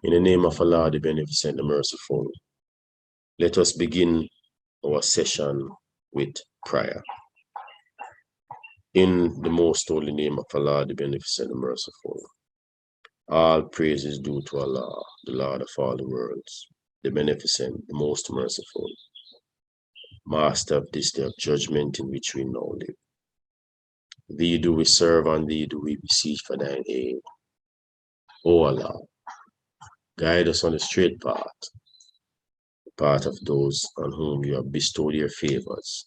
In the name of Allah, the Beneficent, the Merciful, let us begin our session with prayer. In the most holy name of Allah, the Beneficent, the Merciful, all praise is due to Allah, the Lord of all the worlds, the Beneficent, the Most Merciful, Master of this day of judgment in which we now live. Thee do we serve, and thee do we beseech for thine aid. O Allah, guide us on the straight path, the path of those on whom you have bestowed your favors,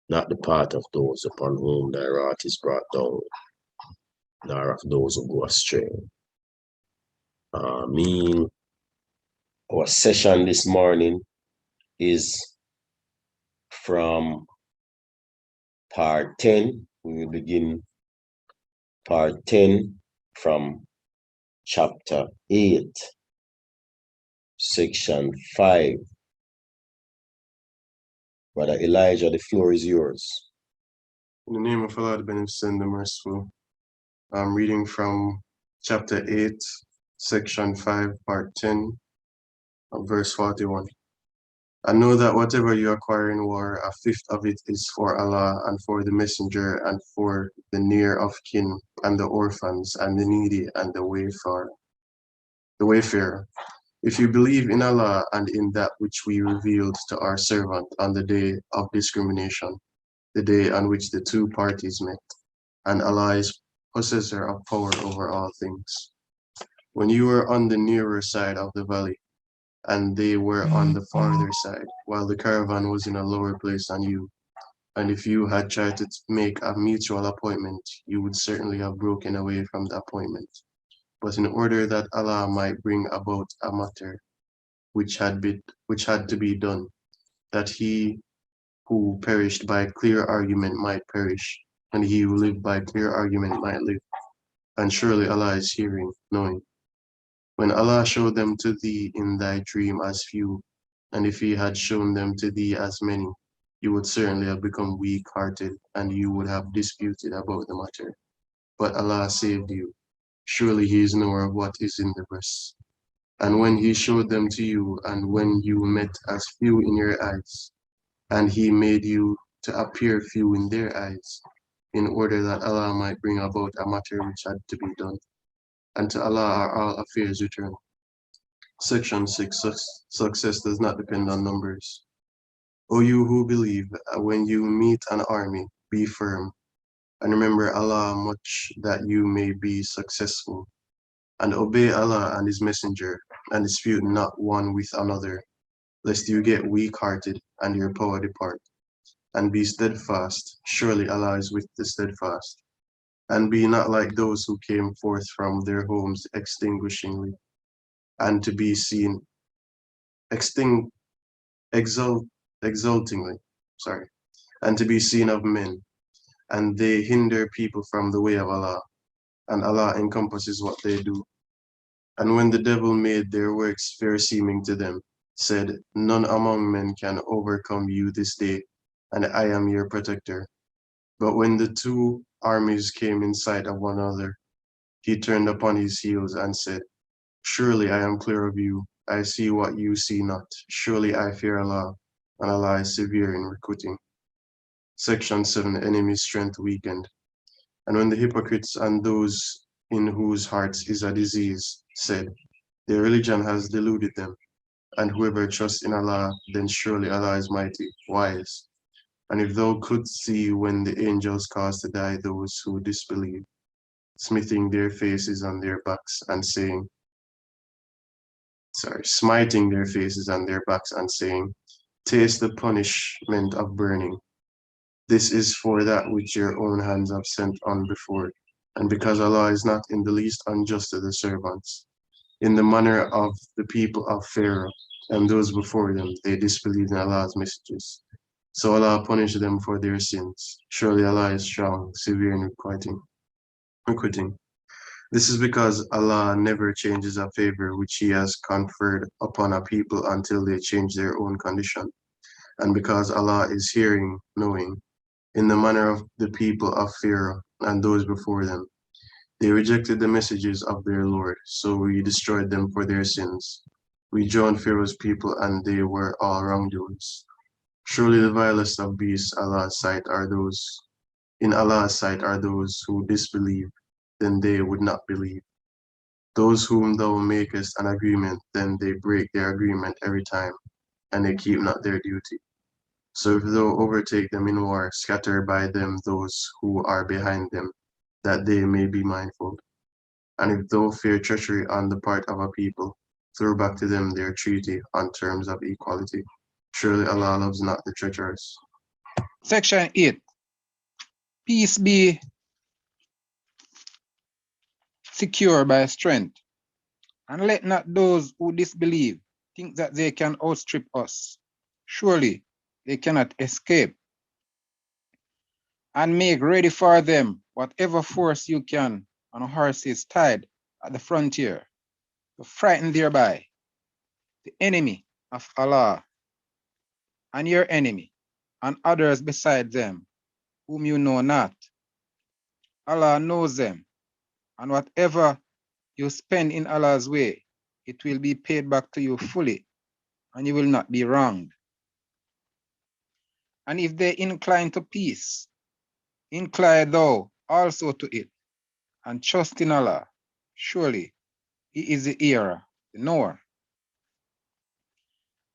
not the path of those upon whom thy wrath is brought down, nor of those who go astray. Ameen. Our session this morning is from part 10. We will begin part 10 from chapter 8, section 5. Brother Elijah, the floor is yours. In the name of Allah, the Beneficent, the Merciful, I'm reading from chapter 8, section 5, part 10, verse 41. I know that whatever you acquire in war, a fifth of it is for Allah and for the messenger and for the near of kin and the orphans and the needy and the wayfarer. If you believe in Allah and in that which we revealed to our servant on the day of discrimination, the day on which the two parties met, and Allah is possessor of power over all things. When you were on the nearer side of the valley, and they were on the farther side, while the caravan was in a lower place than you, and if you had tried to make a mutual appointment, you would certainly have broken away from the appointment. But in order that Allah might bring about a matter which had to be done, that he who perished by clear argument might perish, and he who lived by clear argument might live. And surely Allah is hearing, knowing. When Allah showed them to thee in thy dream as few, and if he had shown them to thee as many, you would certainly have become weak-hearted, and you would have disputed about the matter. But Allah saved you. Surely he is knower of what is in the breasts. And when he showed them to you, and when you met as few in your eyes, and he made you to appear few in their eyes, in order that Allah might bring about a matter which had to be done. And to Allah are all affairs returned. Section 6. Success does not depend on numbers. O you who believe, when you meet an army, be firm, and remember Allah much that you may be successful. And obey Allah and His Messenger, and dispute not one with another, lest you get weak-hearted and your power depart. And be steadfast, surely Allah is with the steadfast. And be not like those who came forth from their homes extinguishingly, and to be seen exultingly, and to be seen of men, and they hinder people from the way of Allah, and Allah encompasses what they do. And when the devil made their works fair seeming to them, said, none among men can overcome you this day, and I am your protector. But when the two armies came in sight of one another, he turned upon his heels and said, surely I am clear of you. I see what you see not. Surely I fear Allah, and Allah is severe in requiting. Section 7. Enemy strength weakened. And when the hypocrites and those in whose hearts is a disease said, their religion has deluded them, and whoever trusts in Allah, then surely Allah is mighty, wise. And if thou couldst see when the angels caused to die those who disbelieve, smiting their faces on their backs and saying, smiting their faces on their backs and saying, taste the punishment of burning. This is for that which your own hands have sent on before, and because Allah is not in the least unjust to the servants. In the manner of the people of Pharaoh and those before them, they disbelieved in Allah's messages. So Allah punished them for their sins. Surely Allah is strong, severe in requiting. This is because Allah never changes a favor which He has conferred upon a people until they change their own condition. And because Allah is hearing, knowing, in the manner of the people of Pharaoh and those before them, They rejected the messages of their Lord, so we destroyed them for their sins. We joined Pharaoh's people, and they were all wrongdoers. Surely the vilest of beasts in Allah's sight are those who disbelieve, then they would not believe. Those whom thou makest an agreement, then they break their agreement every time, and they keep not their duty. So if thou overtake them in war, scatter by them those who are behind them, that they may be mindful. And if thou fear treachery on the part of a people, throw back to them their treaty on terms of equality. Surely Allah loves not the treacherous. Section 8. Peace be secure by strength, and let not those who disbelieve think that they can outstrip us. Surely they cannot escape. And make ready for them whatever force you can on horses tied at the frontier, to frighten thereby the enemy of Allah and your enemy and others beside them, whom you know not. Allah knows them, and whatever you spend in Allah's way, it will be paid back to you fully, and you will not be wronged. And if they incline to peace, incline thou also to it, and trust in Allah. Surely He is the hearer, the knower.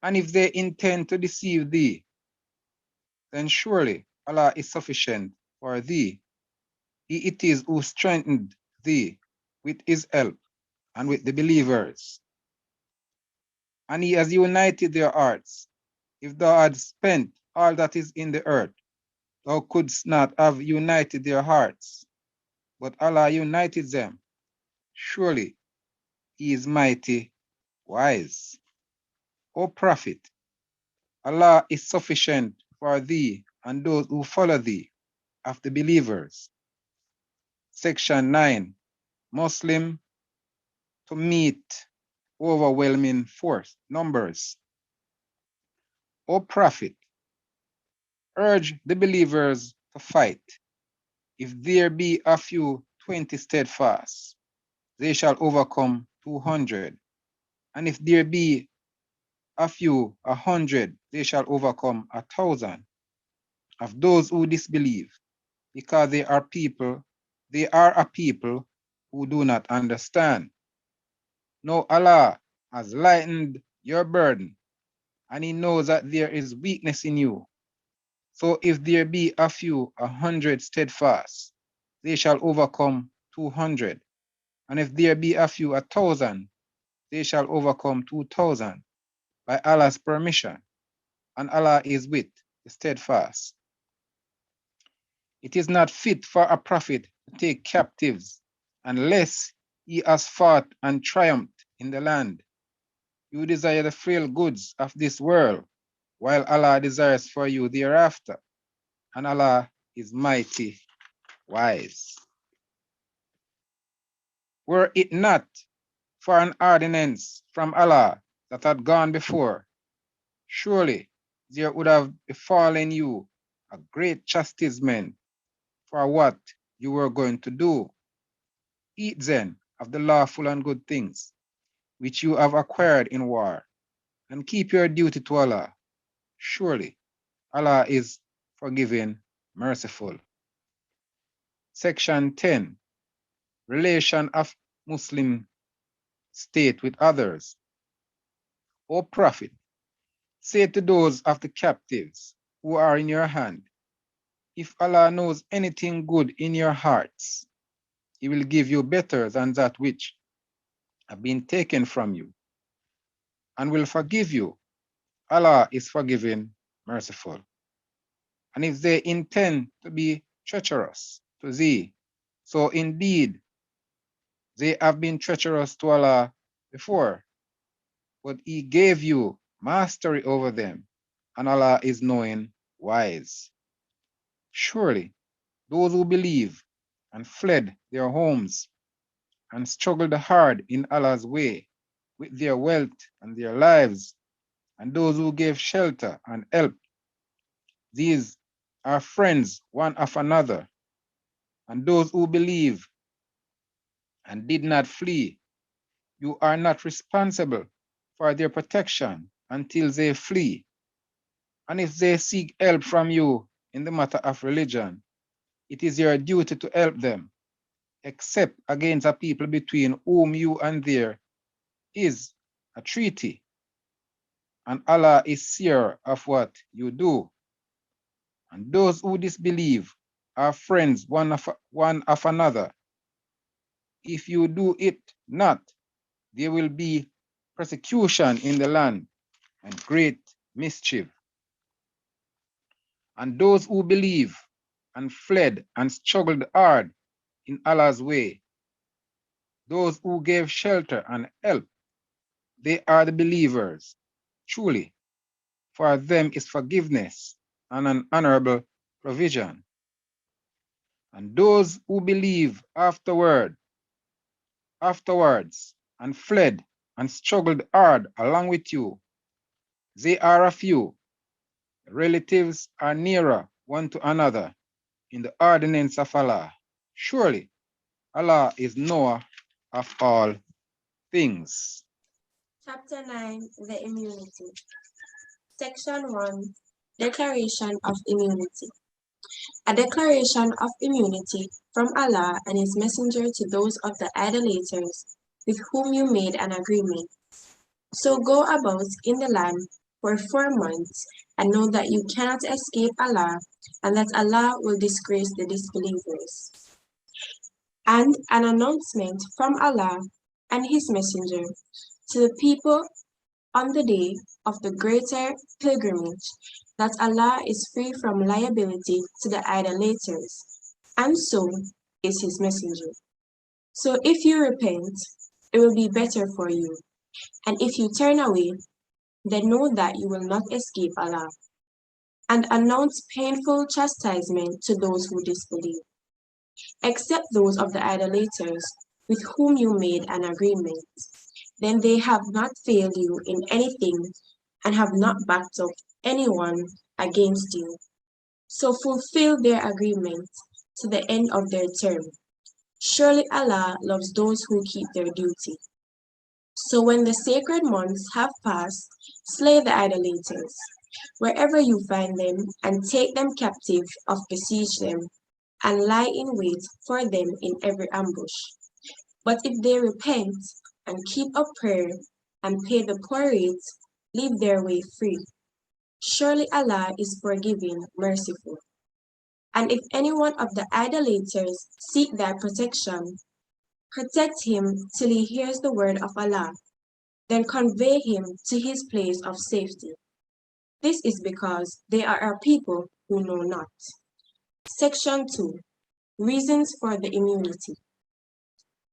And if they intend to deceive thee, then surely Allah is sufficient for thee. He it is who strengthened thee with his help and with the believers. And he has united their hearts. If thou hadst spent all that is in the earth, thou couldst not have united their hearts. But Allah united them. Surely He is mighty, wise. O Prophet, Allah is sufficient for thee and those who follow thee of the believers. Section 9. Muslim to meet overwhelming force, numbers. O Prophet, urge the believers to fight. If there be a few 20 steadfast, they shall overcome 200. And if there be a few 100, they shall overcome 1,000 of those who disbelieve, because they are a people who do not understand. Now Allah has lightened your burden, and He knows that there is weakness in you. So if there be a few 100 steadfast, they shall overcome 200. And if there be a few 1,000, they shall overcome 2,000 by Allah's permission, and Allah is with the steadfast. It is not fit for a prophet to take captives unless he has fought and triumphed in the land. You desire the frail goods of this world, while Allah desires for you thereafter, and Allah is mighty, wise. Were it not for an ordinance from Allah that had gone before, surely there would have befallen you a great chastisement for what you were going to do. Eat then of the lawful and good things which you have acquired in war, and keep your duty to Allah. Surely Allah is forgiving, merciful. Section 10. Relation of Muslim state with others. O Prophet, say to those of the captives who are in your hand, if Allah knows anything good in your hearts, He will give you better than that which have been taken from you, and will forgive you. Allah is forgiving, merciful. And if they intend to be treacherous to thee, so indeed they have been treacherous to Allah before, but He gave you mastery over them, and Allah is knowing, wise. Surely those who believe and fled their homes and struggled hard in Allah's way with their wealth and their lives, and those who gave shelter and help, these are friends one of another, and those who believe and did not flee, you are not responsible for their protection until they flee. And if they seek help from you in the matter of religion, it is your duty to help them, except against a people between whom you and there is a treaty, and Allah is sure of what you do. And those who disbelieve are friends one of another. If you do it not, there will be persecution in the land and great mischief. And those who believe and fled and struggled hard in Allah's way, those who gave shelter and help, they are the believers. Truly, for them is forgiveness and an honorable provision. And those who believe afterwards and fled and struggled hard along with you, they are of you. Relatives are nearer one to another in the ordinance of Allah. Surely Allah is knower of all things. Chapter 9, the Immunity. Section 1, Declaration of Immunity. A declaration of immunity from Allah and His Messenger to those of the idolaters with whom you made an agreement. So go about in the land for 4 months and know that you cannot escape Allah and that Allah will disgrace the disbelievers. And an announcement from Allah and His Messenger to the people on the day of the greater pilgrimage that Allah is free from liability to the idolaters, and so is His Messenger. So if you repent, it will be better for you, and if you turn away, then know that you will not escape Allah, and announce painful chastisement to those who disbelieve, except those of the idolaters with whom you made an agreement. Then they have not failed you in anything and have not backed up anyone against you. So fulfill their agreement to the end of their term. Surely Allah loves those who keep their duty. So when the sacred months have passed, slay the idolaters, wherever you find them, and take them captive or besiege them, and lie in wait for them in every ambush. But if they repent and keep up prayer and pay the poor rate, leave their way free. Surely Allah is forgiving, merciful. And if any one of the idolaters seek thy protection, protect him till he hears the word of Allah, then convey him to his place of safety. This is because they are a people who know not. Section 2. Reasons for the immunity.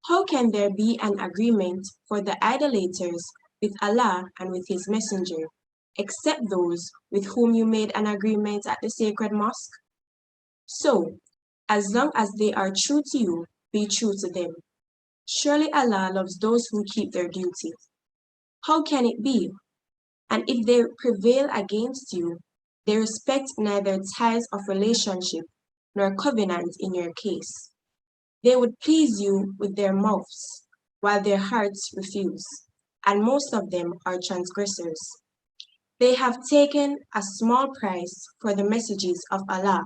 How can there be an agreement for the idolaters with Allah and with His Messenger, except those with whom you made an agreement at the sacred mosque? So, as long as they are true to you, be true to them. Surely Allah loves those who keep their duty. How can it be? And if they prevail against you, they respect neither ties of relationship nor covenant in your case. They would please you with their mouths, while their hearts refuse, and most of them are transgressors. They have taken a small price for the messages of Allah,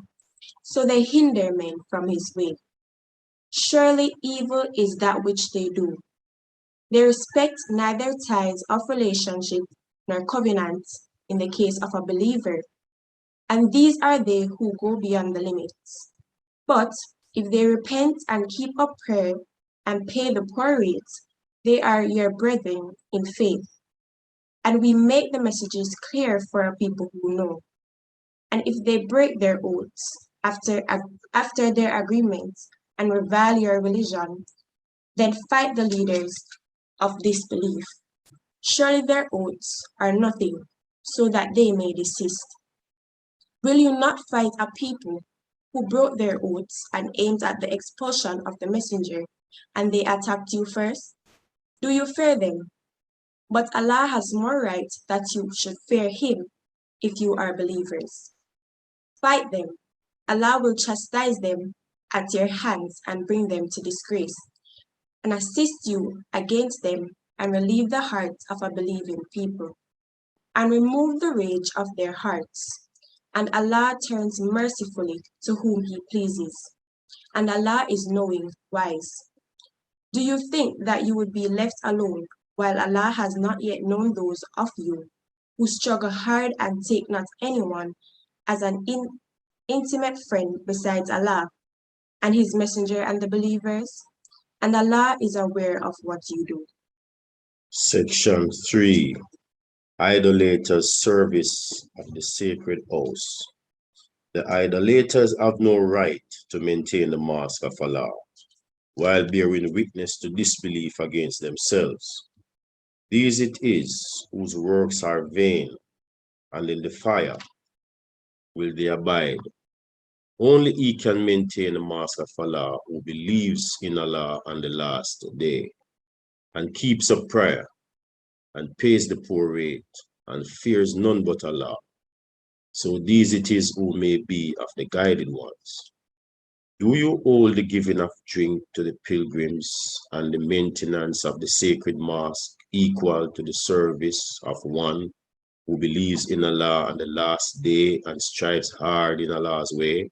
so they hinder men from His way. Surely evil is that which they do. They respect neither ties of relationship nor covenant in the case of a believer, and these are they who go beyond the limits. But if they repent and keep up prayer and pay the poor rates, they are your brethren in faith. And we make the messages clear for a people who know. And if they break their oaths after their agreements and revile your religion, then fight the leaders of disbelief. Surely their oaths are nothing, so that they may desist. Will you not fight a people who broke their oaths and aimed at the expulsion of the messenger, and they attacked you first? Do you fear them? But Allah has more right that you should fear Him if you are believers. Fight them. Allah will chastise them at your hands and bring them to disgrace. and assist you against them, and relieve the hearts of a believing people, and remove the rage of their hearts. And Allah turns mercifully to whom He pleases, and Allah is knowing, wise. Do you think that you would be left alone while Allah has not yet known those of you who struggle hard and take not anyone as an intimate friend besides Allah and His Messenger and the believers? And Allah is aware of what you do. Section 3. Idolaters' service of the sacred house. The idolaters have no right to maintain the mosque of Allah, while bearing witness to disbelief against themselves. These it is whose works are vain, and in the fire will they abide. Only he can maintain the mosque of Allah who believes in Allah on the last day, and keeps up prayer, and pays the poor rate, and fears none but Allah. So these it is who may be of the guided ones. Do you hold the giving of drink to the pilgrims and the maintenance of the sacred mosque equal to the service of one who believes in Allah on the last day and strives hard in Allah's way?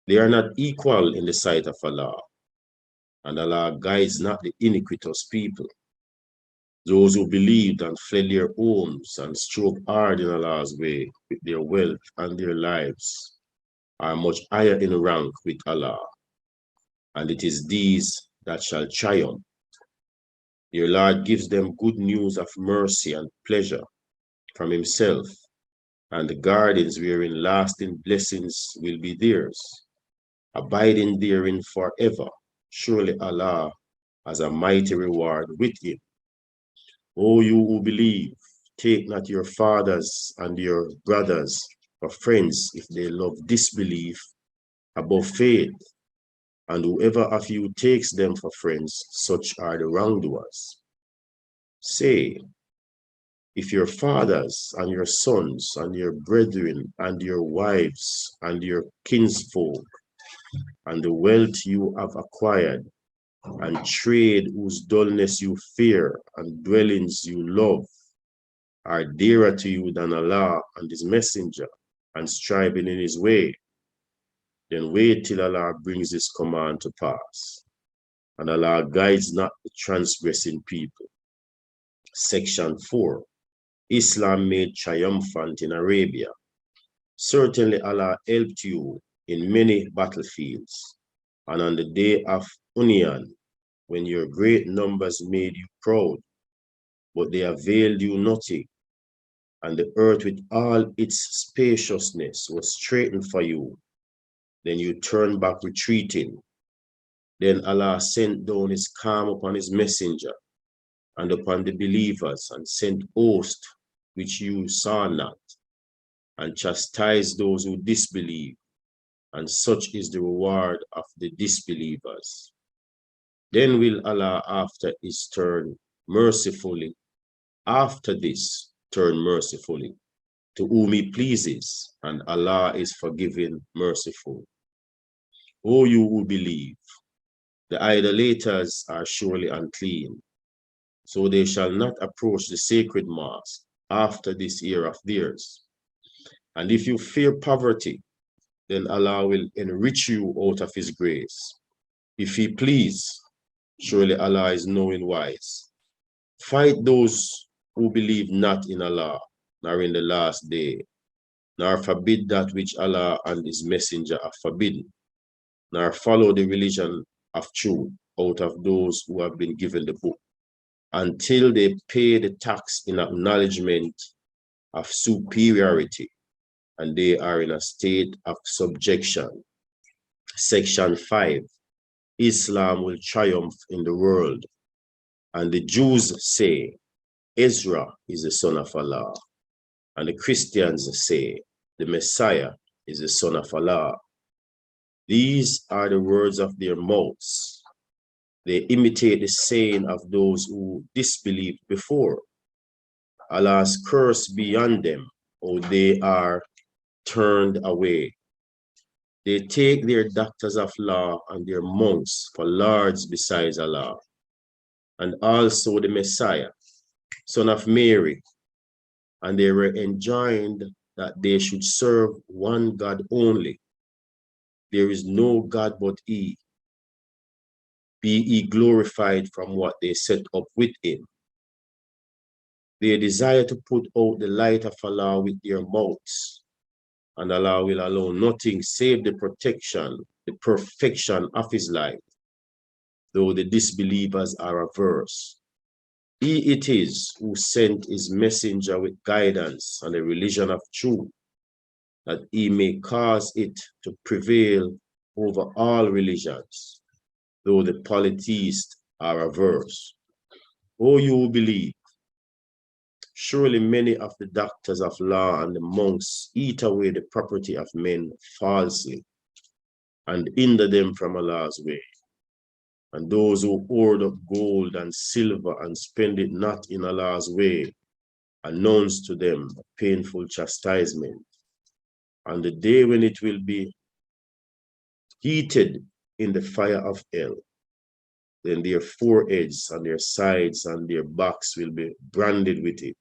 They are not equal in the sight of Allah, and Allah guides not the iniquitous people. Those who believed and fled their homes and strove hard in Allah's way with their wealth and their lives are much higher in rank with Allah, and it is these that shall triumph. Your Lord gives them good news of mercy and pleasure from Himself, and the gardens wherein lasting blessings will be theirs, abiding therein forever. Surely Allah has a mighty reward with Him. O you who believe, take not your fathers and your brothers for friends if they love disbelief above faith, and whoever of you takes them for friends, such are the wrongdoers. Say, if your fathers and your sons and your brethren and your wives and your kinsfolk and the wealth you have acquired, and trade whose dullness you fear, and dwellings you love, are dearer to you than Allah and His Messenger, and striving in His way, then wait till Allah brings His command to pass, and Allah guides not the transgressing people. Section 4. Islam made triumphant in Arabia. Certainly Allah helped you in many battlefields, and on the day of Hunayn, when your great numbers made you proud, but they availed you nothing, and the earth with all its spaciousness was straightened for you. Then you turned back retreating. Then Allah sent down His calm upon His messenger and upon the believers, and sent hosts which you saw not, and chastised those who disbelieve, and such is the reward of the disbelievers. Then will Allah after this turn mercifully to whom He pleases, and Allah is forgiving, merciful. O you who believe, the idolaters are surely unclean, so they shall not approach the sacred mosque after this year of theirs. And if you fear poverty, then Allah will enrich you out of His grace, if He please. Surely Allah is knowing, wise. Fight those who believe not in Allah, nor in the last day, nor forbid that which Allah and His Messenger have forbidden, nor follow the religion of truth out of those who have been given the book, until they pay the tax in acknowledgement of superiority, and they are in a state of subjection. Section 5. Islam will triumph in the world, and the Jews say, Ezra is the son of Allah, and the Christians say, the Messiah is the son of Allah. These are the words of their mouths. They imitate the saying of those who disbelieved before. Allah's curse be on them, or they are turned away. They take their doctors of law and their monks for lords besides Allah, and also the Messiah, son of Mary, and they were enjoined that they should serve one God only. There is no God but He. Be He glorified from what they set up with Him. They desire to put out the light of Allah with their mouths, and Allah will allow nothing save the protection, the perfection of His light, though the disbelievers are averse. He it is who sent His messenger with guidance and a religion of truth, that He may cause it to prevail over all religions, though the polytheists are averse. O you who believe, surely many of the doctors of law and the monks eat away the property of men falsely and hinder them from Allah's way. And those who hoard up gold and silver and spend it not in Allah's way, announce to them a painful chastisement. And the day when it will be heated in the fire of hell, then their foreheads and their sides and their backs will be branded with it.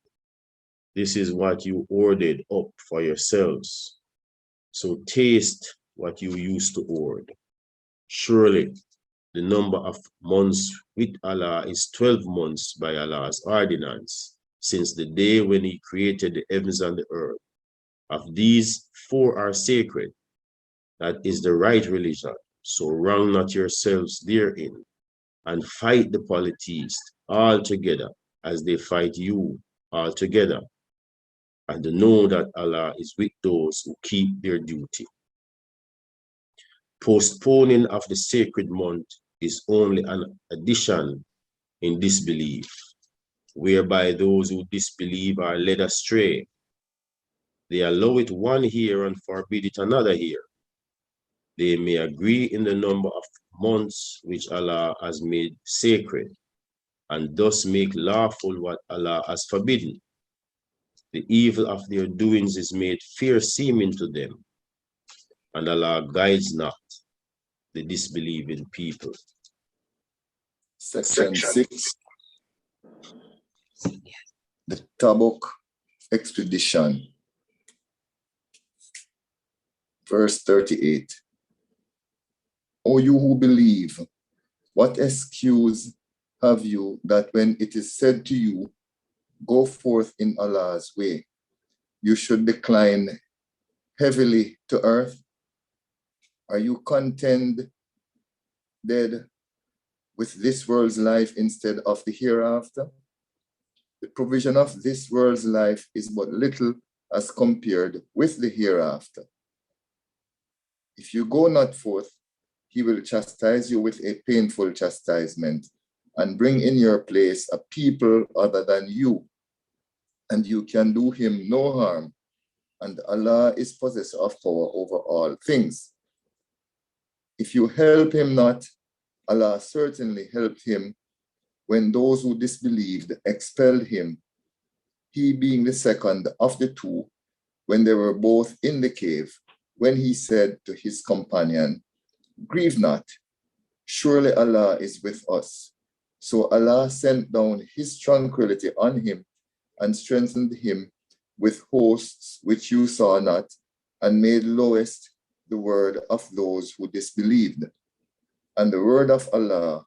This is what you hoarded up for yourselves. So taste what you used to hoard. Surely the number of months with Allah is 12 months by Allah's ordinance, since the day when He created the heavens and the earth. Of these, 4 are sacred. That is the right religion. So wrong not yourselves therein, and fight the polytheists altogether as they fight you altogether. And to know that Allah is with those who keep their duty. Postponing of the sacred month is only an addition in disbelief, whereby those who disbelieve are led astray. They allow it one year and forbid it another year. They may agree in the number of months which Allah has made sacred, and thus make lawful what Allah has forbidden. The evil of their doings is made fair seeming to them, and Allah guides not the disbelieving people. Section 6, the Tabuk expedition. Verse 38. O you who believe, what excuse have you that when it is said to you, go forth in Allah's way, you should decline heavily to earth? Are you contented with this world's life instead of the hereafter? The provision of this world's life is but little as compared with the hereafter. If you go not forth, He will chastise you with a painful chastisement and bring in your place a people other than you, and you can do Him no harm, and Allah is possessor of power over all things. If you help Him not, Allah certainly helped him when those who disbelieved expelled him, he being the second of the two, when they were both in the cave, when he said to his companion, grieve not, surely Allah is with us. So Allah sent down His tranquility on him and strengthened him with hosts which you saw not, and made lowest the word of those who disbelieved. And the word of Allah,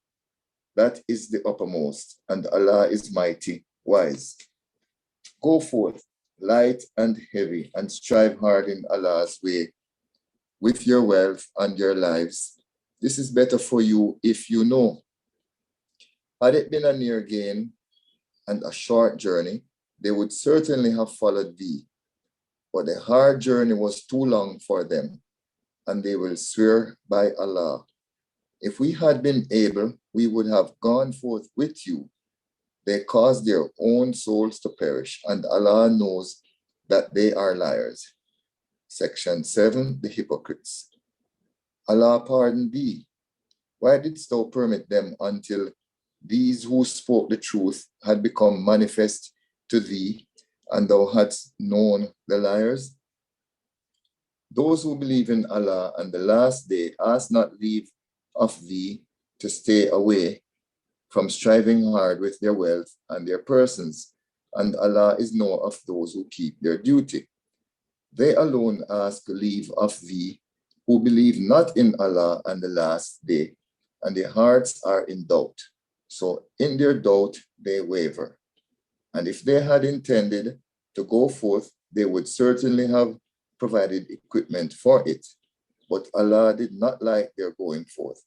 that is the uppermost, and Allah is mighty, wise. Go forth, light and heavy, and strive hard in Allah's way with your wealth and your lives. This is better for you if you know. Had it been a near gain and a short journey, they would certainly have followed thee. But the hard journey was too long for them, and they will swear by Allah. If we had been able, we would have gone forth with you. They caused their own souls to perish, and Allah knows that they are liars. Section 7, the hypocrites. Allah pardon thee. Why didst thou permit them until these who spoke the truth had become manifest to thee, and thou hadst known the liars? Those who believe in Allah and the last day ask not leave of thee to stay away from striving hard with their wealth and their persons, and Allah is knower of those who keep their duty. They alone ask leave of thee who believe not in Allah and the last day, and their hearts are in doubt. So in their doubt they waver. And if they had intended to go forth, they would certainly have provided equipment for it. But Allah did not like their going forth.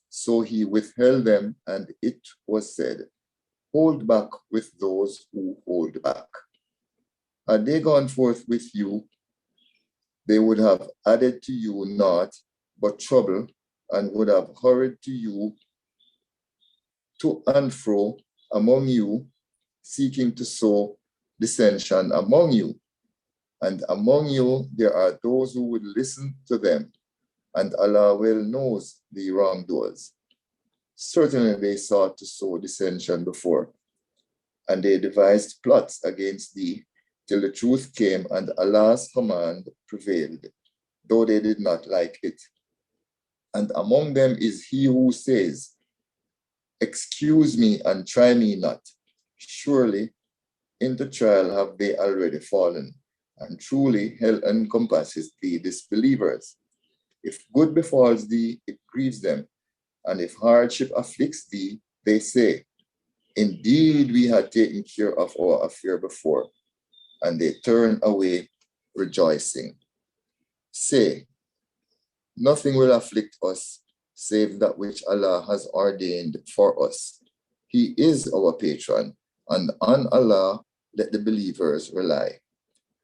So he withheld them, and it was said, hold back with those who hold back. Had they gone forth with you, they would have added to you naught but trouble, and would have hurried to you to and fro among you, seeking to sow dissension among you. And among you there are those who would listen to them, and Allah well knows the wrongdoers. Certainly they sought to sow dissension before, and they devised plots against thee, till the truth came, and Allah's command prevailed, though they did not like it. And among them is he who says, excuse me and try me not. Surely into trial have they already fallen, and truly hell encompasses the disbelievers. If good befalls thee, it grieves them, and if hardship afflicts thee, they say, indeed we had taken care of our affair before, and they turn away rejoicing. Say, nothing will afflict us save that which Allah has ordained for us. He is our patron, and on Allah let the believers rely.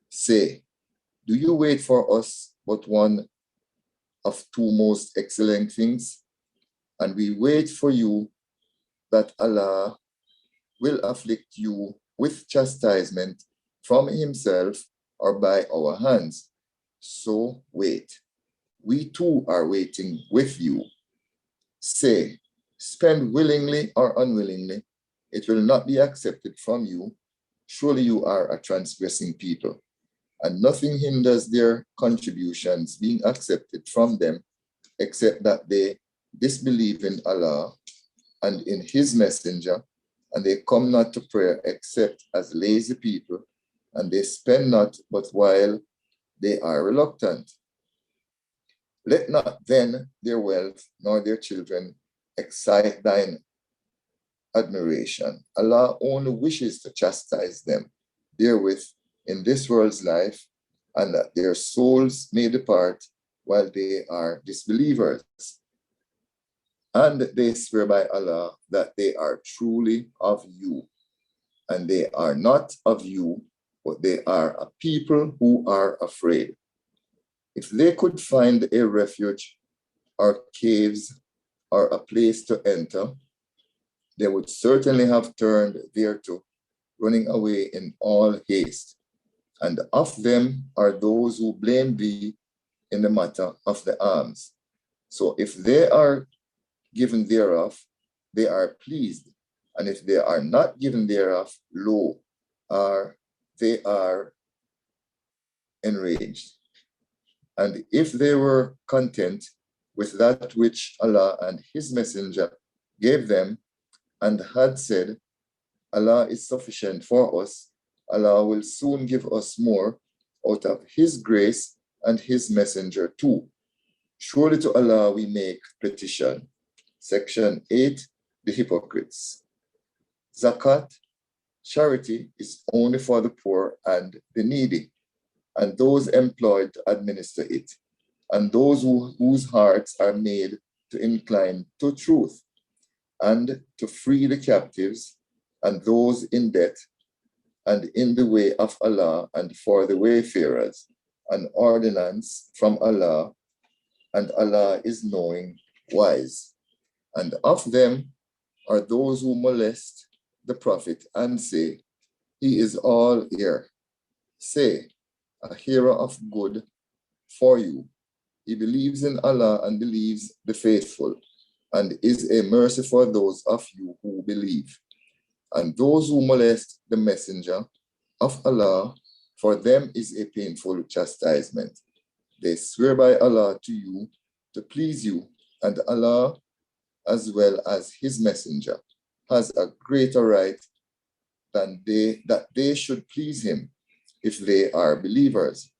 Say, do you wait for us but one of two most excellent things? And we wait for you that Allah will afflict you with chastisement from himself or by our hands. So wait. We too are waiting with you. Say, spend willingly or unwillingly, it will not be accepted from you. Surely you are a transgressing people, and nothing hinders their contributions being accepted from them, except that they disbelieve in Allah and in his messenger, and they come not to prayer except as lazy people, and they spend not but while they are reluctant. Let not then their wealth nor their children excite thine admiration. Allah only wishes to chastise them therewith in this world's life, and that their souls may depart while they are disbelievers. And they swear by Allah that they are truly of you, and they are not of you, but they are a people who are afraid. If they could find a refuge or caves or a place to enter, they would certainly have turned thereto, running away in all haste. And of them are those who blame thee in the matter of the alms. So if they are given thereof, they are pleased. And if they are not given thereof, lo, they are enraged. And if they were content with that which Allah and his messenger gave them, and had said, Allah is sufficient for us, Allah will soon give us more out of his grace and his messenger too. Surely to Allah we make petition. Section 8, the hypocrites. Zakat, charity, is only for the poor and the needy, and those employed to administer it, and those whose hearts are made to incline to truth, and to free the captives, and those in debt, and in the way of Allah, and for the wayfarers, an ordinance from Allah, and Allah is knowing, wise. And of them are those who molest the Prophet and say, he is all ear. Say, a hearer of good for you. He believes in Allah and believes the faithful, and is a mercy for those of you who believe. And those who molest the messenger of Allah, for them is a painful chastisement. They swear by Allah to you to please you, and Allah, as well as his messenger, has a greater right than that they should please him if they are believers.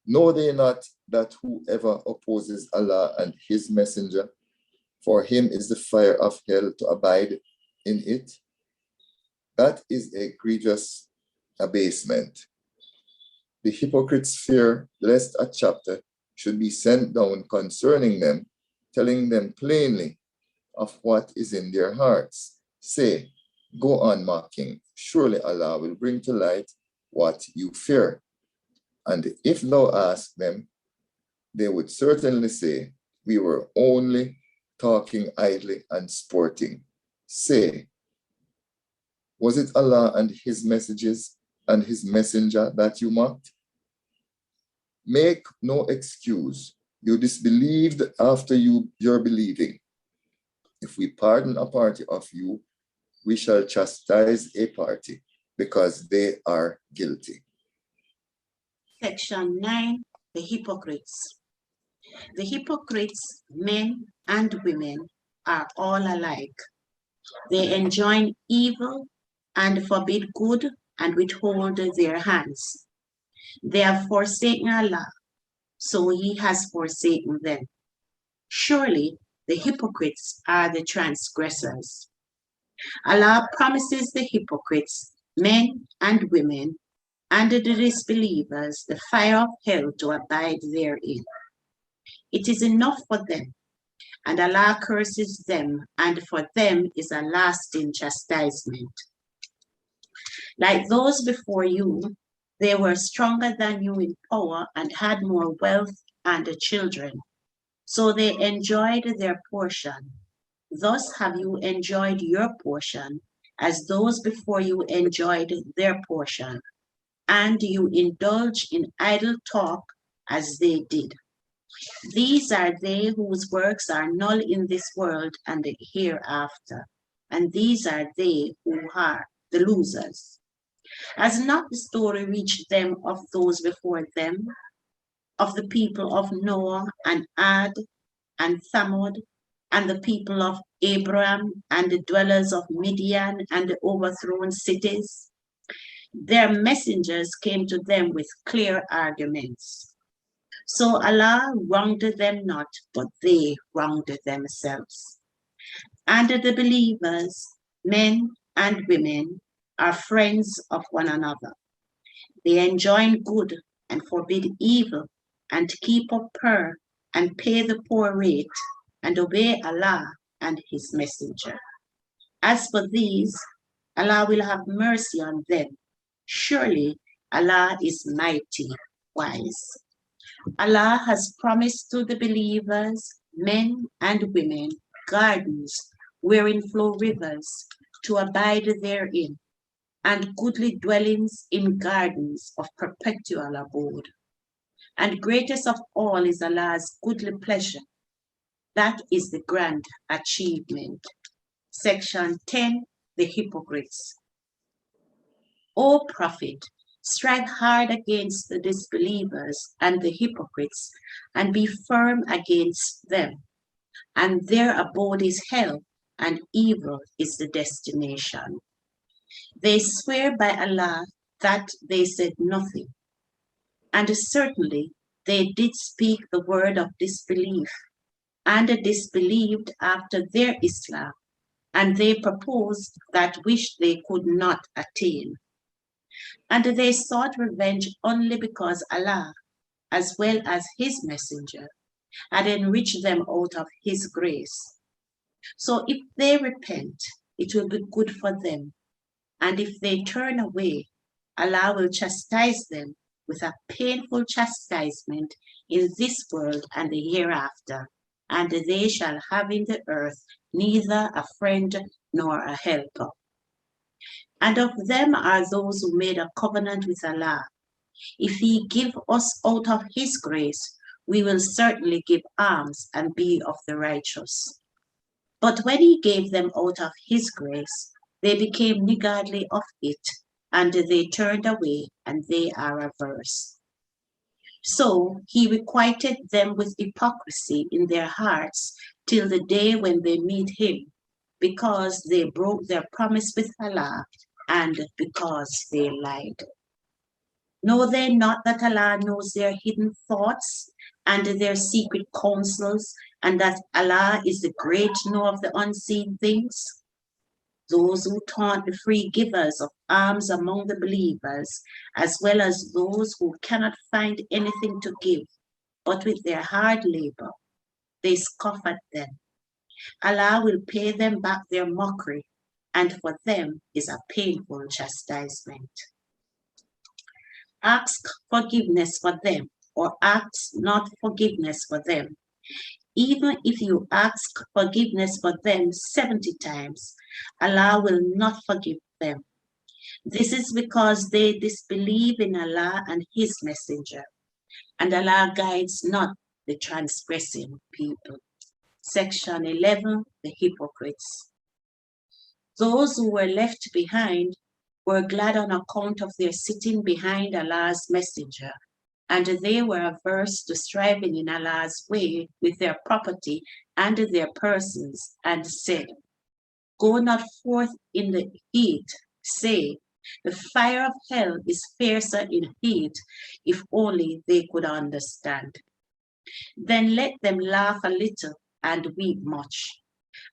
Know they not that whoever opposes Allah and his messenger, for him is the fire of hell to abide in it? That is a grievous abasement. The hypocrites fear lest a chapter should be sent down concerning them, telling them plainly of what is in their hearts. Say, go on mocking. Surely Allah will bring to light what you fear. And if thou ask them, they would certainly say, we were only talking idly and sporting. Say, was it Allah and his messages and his messenger that you mocked? Make no excuse. You disbelieved after your believing. If we pardon a party of you, we shall chastise a party because they are guilty. Section 9, the hypocrites. The hypocrites, men and women, are all alike. They enjoin evil and forbid good and withhold their hands. They have forsaken Allah, so he has forsaken them. Surely the hypocrites are the transgressors. Allah promises the hypocrites, men and women, and the disbelievers the fire of hell to abide therein. It is enough for them, and Allah curses them, and for them is a lasting chastisement. Like those before you, they were stronger than you in power and had more wealth and children. So they enjoyed their portion. Thus have you enjoyed your portion, as those before you enjoyed their portion. And you indulge in idle talk as they did. These are they whose works are null in this world and the hereafter. And these are they who are the losers. Has not the story reached them of those before them, of the people of Noah and Ad and Thamud, and the people of Abraham and the dwellers of Midian and the overthrown cities? Their messengers came to them with clear arguments. So Allah wronged them not, but they wronged themselves. And the believers, men and women, are friends of one another. They enjoin good and forbid evil, and keep up prayer and pay the poor rate, and obey Allah and his messenger. As for these, Allah will have mercy on them. Surely Allah is mighty, wise. Allah has promised to the believers, men and women, gardens wherein flow rivers, to abide therein, and goodly dwellings in gardens of perpetual abode. And greatest of all is Allah's goodly pleasure. That is the grand achievement. Section 10, the hypocrites. O Prophet, strive hard against the disbelievers and the hypocrites, and be firm against them. And their abode is hell, and evil is the destination. They swear by Allah that they said nothing, and certainly they did speak the word of disbelief, and disbelieved after their Islam, and they proposed that which they could not attain. And they sought revenge only because Allah, as well as his messenger, had enriched them out of his grace. So if they repent, it will be good for them. And if they turn away, Allah will chastise them with a painful chastisement in this world and the hereafter. And they shall have in the earth neither a friend nor a helper. And of them are those who made a covenant with Allah. If he give us out of his grace, we will certainly give alms and be of the righteous. But when he gave them out of his grace, they became niggardly of it, and they turned away, and they are averse. So he requited them with hypocrisy in their hearts till the day when they meet him, because they broke their promise with Allah and because they lied. Know they not that Allah knows their hidden thoughts and their secret counsels, and that Allah is the great knower of the unseen things? Those who taunt the free givers of alms among the believers, as well as those who cannot find anything to give, but with their hard labor, they scoff at them. Allah will pay them back their mockery, and for them is a painful chastisement. Ask forgiveness for them, or ask not forgiveness for them. Even if you ask forgiveness for them 70 times, Allah will not forgive them. This is because they disbelieve in Allah and His Messenger, and Allah guides not the transgressing people. Section 11, the hypocrites. Those who were left behind were glad on account of their sitting behind Allah's Messenger, and they were averse to striving in Allah's way with their property and their persons, and said, Go not forth in the heat, say, the fire of hell is fiercer in heat, if only they could understand. Then let them laugh a little and weep much,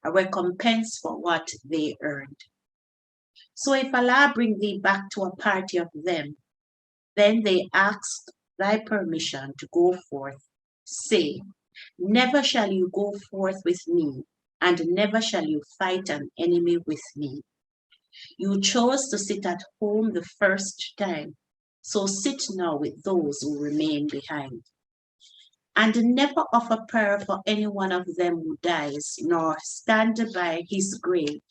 a recompense for what they earned. So if Allah bring thee back to a party of them, then they ask thy permission to go forth. Say, never shall you go forth with me, and never shall you fight an enemy with me. You chose to sit at home the first time, so sit now with those who remain behind. And never offer prayer for any one of them who dies, nor stand by his grave.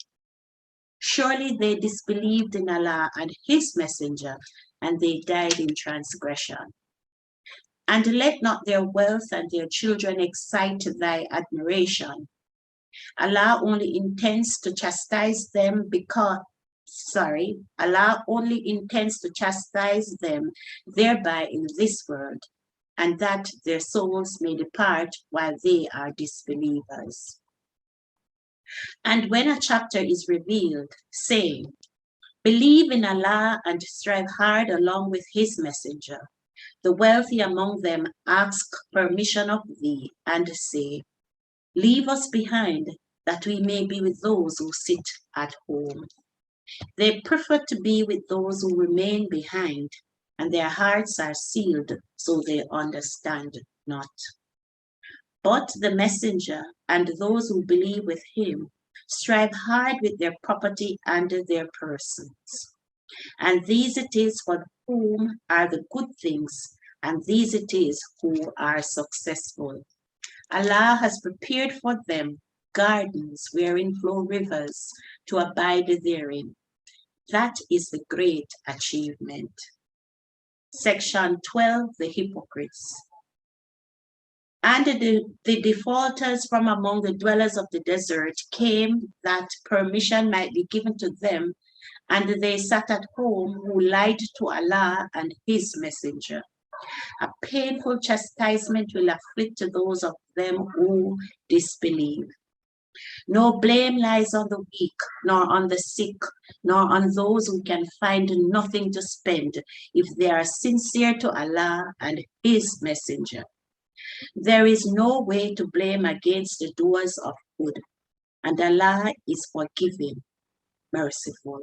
Surely they disbelieved in Allah and His Messenger, and they died in transgression. And let not their wealth and their children excite thy admiration. Allah only intends to chastise them Allah only intends to chastise them thereby in this world, and that their souls may depart while they are disbelievers. And when a chapter is revealed, saying, Believe in Allah and strive hard along with His Messenger, the wealthy among them ask permission of thee and say, Leave us behind, that we may be with those who sit at home. They prefer to be with those who remain behind, and their hearts are sealed, so they understand not. But the messenger and those who believe with him strive hard with their property and their persons. And these it is for whom are the good things, and these it is who are successful. Allah has prepared for them gardens wherein flow rivers to abide therein. That is the great achievement. Section 12, the hypocrites. And the defaulters from among the dwellers of the desert came that permission might be given to them, and they sat at home who lied to Allah and His Messenger. A painful chastisement will afflict those of them who disbelieve. No blame lies on the weak, nor on the sick, nor on those who can find nothing to spend, if they are sincere to Allah and His Messenger. There is no way to blame against the doers of good, and Allah is forgiving, merciful.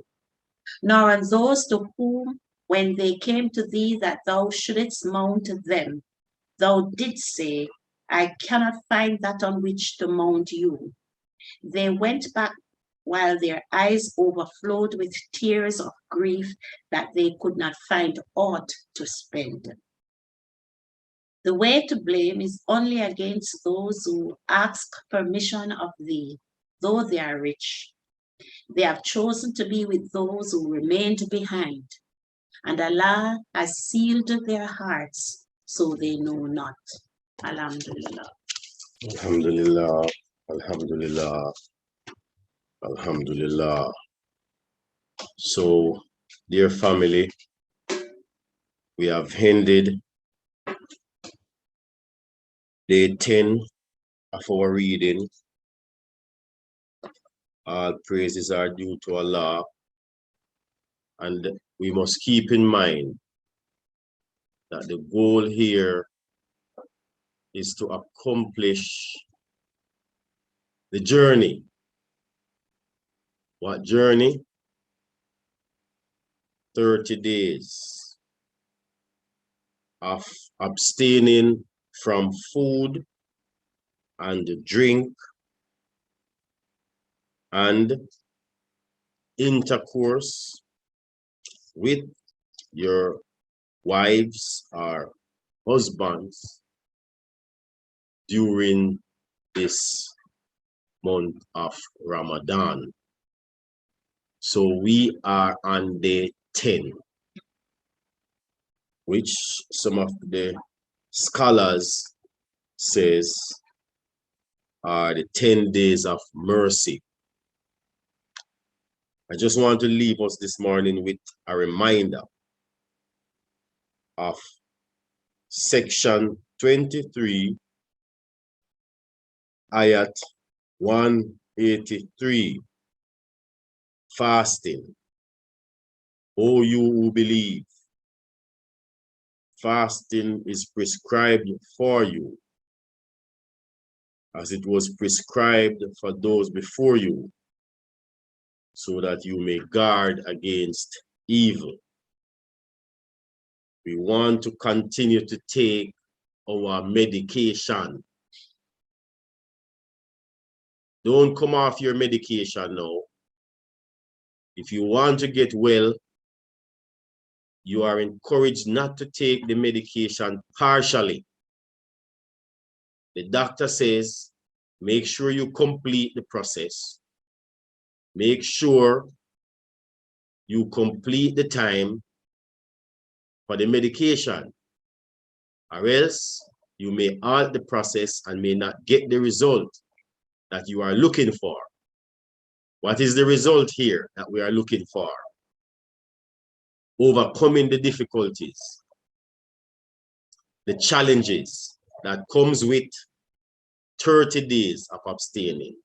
Nor on those to whom, when they came to thee that thou shouldest mount them, thou didst say, I cannot find that on which to mount you. They went back while their eyes overflowed with tears of grief that they could not find aught to spend. The way to blame is only against those who ask permission of thee, though they are rich. They have chosen to be with those who remained behind, and Allah has sealed their hearts, so they know not. Alhamdulillah. Alhamdulillah, Alhamdulillah, Alhamdulillah. So, dear family, we have ended Day 10 of our reading. All praises are due to Allah, and we must keep in mind that the goal here is to accomplish the journey. What journey? 30 days of abstaining from food and drink and intercourse with your wives or husbands during this month of Ramadan. So we are on day 10, which some of the scholars says are the 10 days of mercy. I just want to leave us this morning with a reminder of section 23, ayat 183, fasting. O you who believe, fasting is prescribed for you, as it was prescribed for those before you, so that you may guard against evil. We want to continue to take our medication. Don't come off your medication now. If you want to get well, you are encouraged not to take the medication partially. The doctor says, make sure you complete the process. Make sure you complete the time for the medication, or else you may halt the process and may not get the result that you are looking for. What is the result here that we are looking for? Overcoming the difficulties, the challenges that comes with 30 days of abstaining,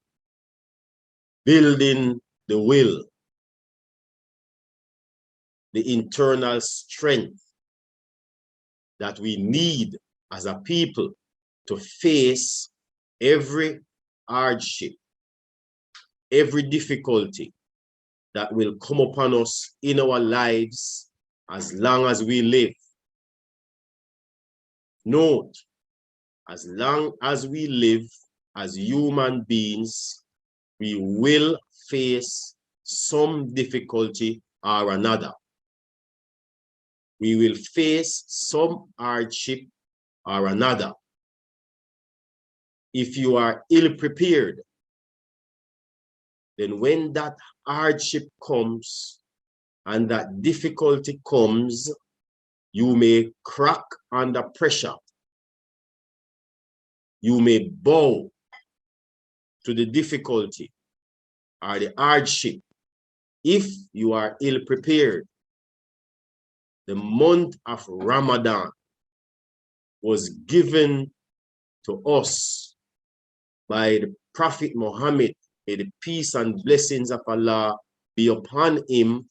building the will, the internal strength that we need as a people to face every hardship, every difficulty that will come upon us in our lives as long as we live. Note, as long as we live as human beings, we will face some difficulty or another. We will face some hardship or another. If you are ill-prepared, then when that hardship comes and that difficulty comes, you may crack under pressure. You may bow to the difficulty or the hardship if you are ill-prepared. The month of Ramadan was given to us by the Prophet Muhammad, may the peace and blessings of Allah be upon him,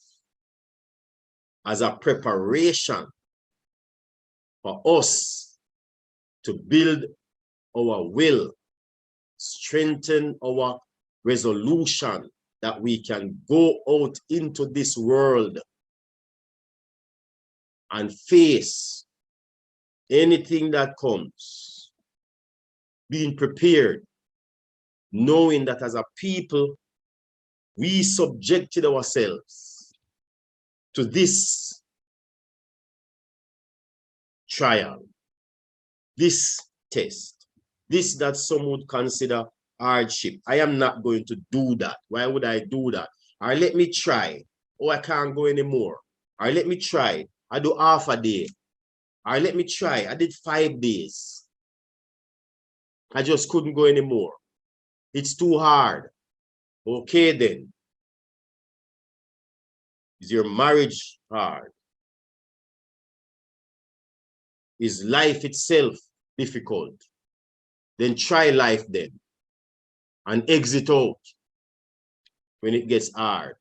as a preparation for us to build our will, strengthen our resolution that we can go out into this world and face anything that comes, being prepared, knowing that as a people, we subjected ourselves to this trial, this test, this that some would consider hardship. I am not going to do that. Why would I do that? Or let me try. Oh, I can't go anymore. Or let me try. I do half a day. Or let me try. I did 5 days. I just couldn't go anymore. It's too hard. Okay then. Is your marriage hard? Is life itself difficult? then try life then. And exit out when it gets hard.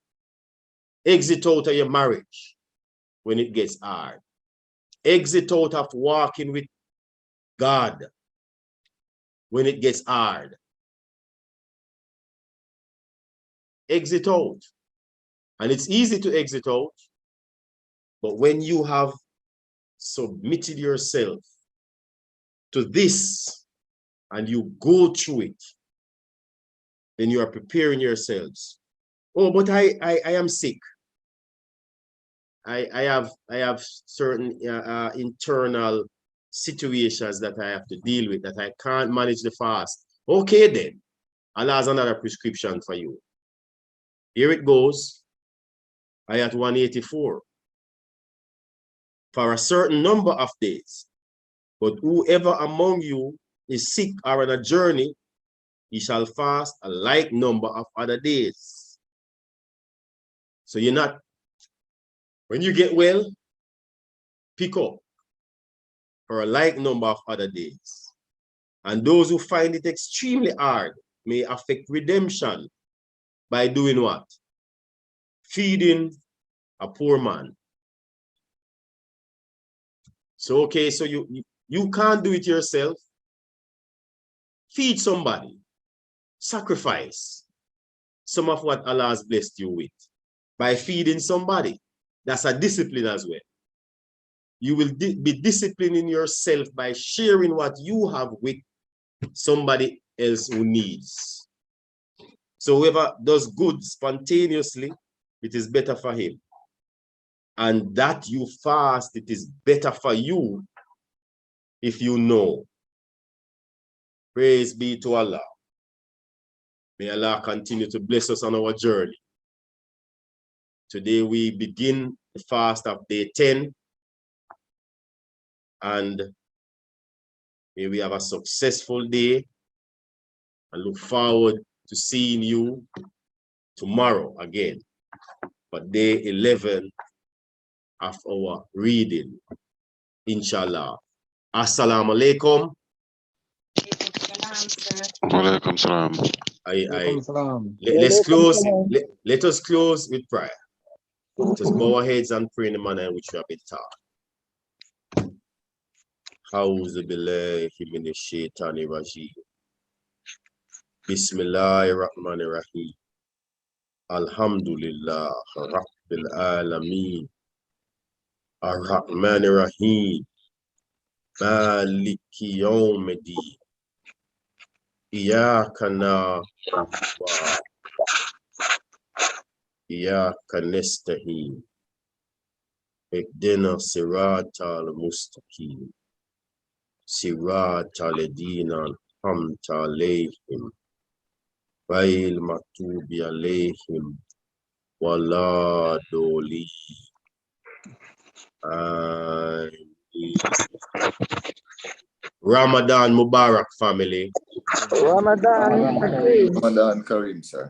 Exit out of your marriage when it gets hard. Exit out of walking with God when it gets hard. Exit out. And it's easy to exit out, but when you have submitted yourself to this and you go through it, then you are preparing yourselves. Oh, but I am sick. I have certain internal situations that I have to deal with, that I can't manage the fast. Okay then, Allah has another prescription for you. Here it goes. Ayat 184. For a certain number of days, but whoever among you is sick or on a journey, he shall fast a like number of other days. So you're not, when you get well, pick up for a like number of other days. And those who find it extremely hard may affect redemption by doing what? Feeding a poor man. So, okay, so you can't do it yourself. Feed somebody. Sacrifice some of what Allah has blessed you with by feeding somebody. That's a discipline as well. You will be disciplining yourself by sharing what you have with somebody else who needs. So whoever does good spontaneously, it is better for him. And that you fast, it is better for you if you know. Praise be to Allah. May Allah continue to bless us on our journey. Today we begin the fast of day 10. And may we have a successful day. And look forward to seeing you tomorrow again for day 11 of our reading. Inshallah. Assalamu alaikum. Walaikum salam. Let's close. Let us close with prayer. Let us bow our heads and pray in the manner in which we have been taught. A'udhu billahi minash shaitani rajim. Bismillahir Rahmanir Rahim. Alhamdulillah Rabbil Alameen. Ar-Rahmanir Rahim. Maliki Yawmiddin. Iyyaka na'budu wa iyyaka nasta'in. Ihdina siratal mustaqim. Siratal ladina an'amta alayhim. Ghayril maghdubi alayhim waladdallin. Ramadan Mubarak, family. Ramadan Kareem, sir.